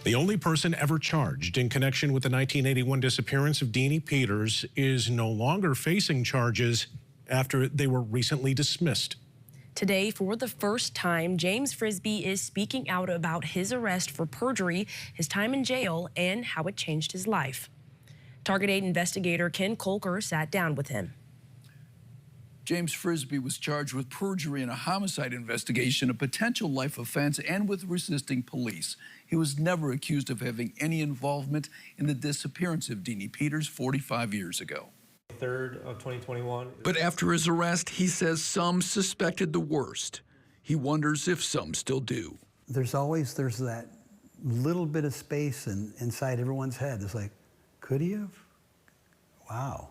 The only person ever charged in connection with the 1981 disappearance of Deanie Peters is no longer facing charges after they were recently dismissed. Today, for the first time, James Frisbie is speaking out about his arrest for perjury, his time in jail, and how it changed his life. Target 8 investigator Ken Kolker sat down with him. James Frisbie was charged with perjury in a homicide investigation, a potential life offense, and with resisting police. He was never accused of having any involvement in the disappearance of Deanie Peters 45 years ago. 3rd of 2021. But after his arrest, he says some suspected the worst. He wonders if some still do. There's that little bit of space inside everyone's head. It's like, could he have? Wow.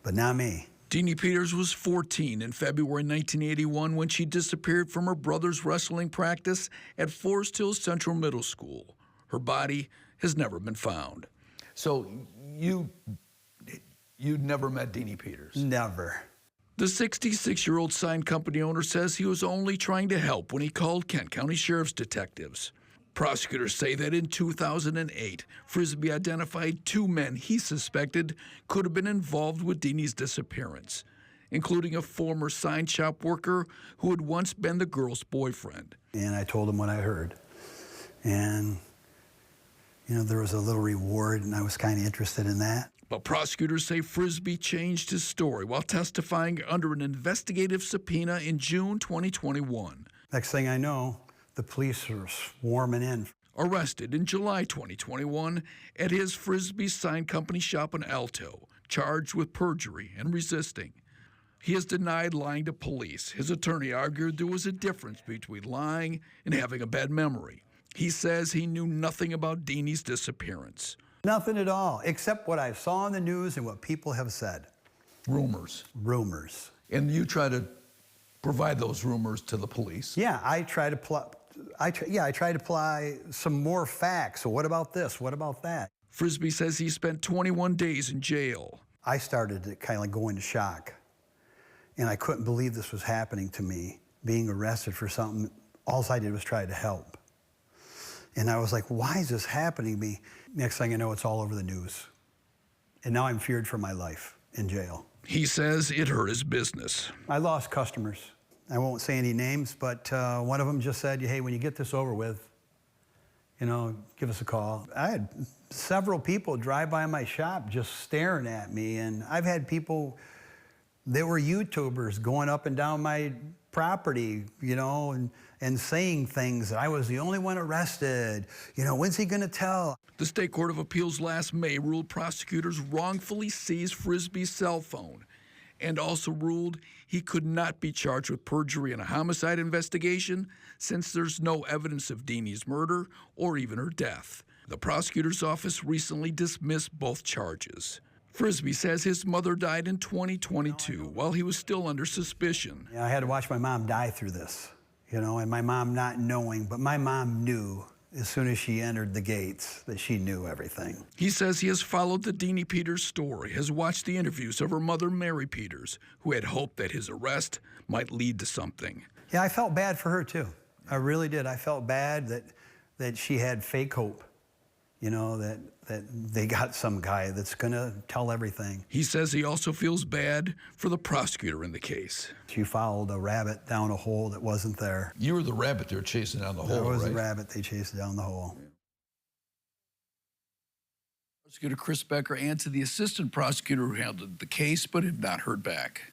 But not me. Deanie Peters was 14 in February 1981 when she disappeared from her brother's wrestling practice at Forest Hills Central Middle School. Her body has never been found. So you'd never met Deanie Peters? Never. The 66-year-old sign company owner says he was only trying to help when he called Kent County Sheriff's detectives. Prosecutors say that in 2008, Frisbie identified 2 men he suspected could have been involved with Deanie's disappearance, including a former sign shop worker who had once been the girl's boyfriend. And I told him what I heard. And, there was a little reward, and I was kind of interested in that. But prosecutors say Frisbie changed his story while testifying under an investigative subpoena in June 2021. Next thing I know, the police are swarming in. Arrested in July 2021 at his Frisbie sign company shop in Alto, charged with perjury and resisting. He has denied lying to police. His attorney argued there was a difference between lying and having a bad memory. He says he knew nothing about Deanie's disappearance. Nothing at all, except what I saw on the news and what people have said. Rumors. Rumors. And you try to provide those rumors to the police? Yeah, I try to apply some more facts. So what about this? What about that? Frisbie says he spent 21 days in jail. I started to kind of go into shock. And I couldn't believe this was happening to me, being arrested for something. All I did was try to help. And I was like, why is this happening to me? Next thing I know, it's all over the news. And now I'm feared for my life in jail. He says it hurt his business. I lost customers. I won't say any names, but one of them just said, hey, when you get this over with, give us a call. I had several people drive by my shop just staring at me, and I've had people that were YouTubers going up and down my property, and saying things that I was the only one arrested. When's he gonna tell? The State Court of Appeals last May ruled prosecutors wrongfully seized Frisbie's cell phone and also ruled he could not be charged with perjury in a homicide investigation since there's no evidence of Deanie's murder or even her death. The prosecutor's office recently dismissed both charges. Frisbie says his mother died in 2022 while he was still under suspicion. I had to watch my mom die through this, and my mom not knowing, but my mom knew as soon as she entered the gates that she knew everything. He says he has followed the Deanie Peters story, has watched the interviews of her mother, Mary Peters, who had hoped that his arrest might lead to something. Yeah, I felt bad for her too. I really did. I felt bad that she had fake hope, that they got some guy that's gonna tell everything. He says he also feels bad for the prosecutor in the case. She followed a rabbit down a hole that wasn't there. You were the rabbit they were chasing down the hole, right? I was the rabbit they chased down the hole. Prosecutor Chris Becker answered the assistant prosecutor who handled the case, but had not heard back.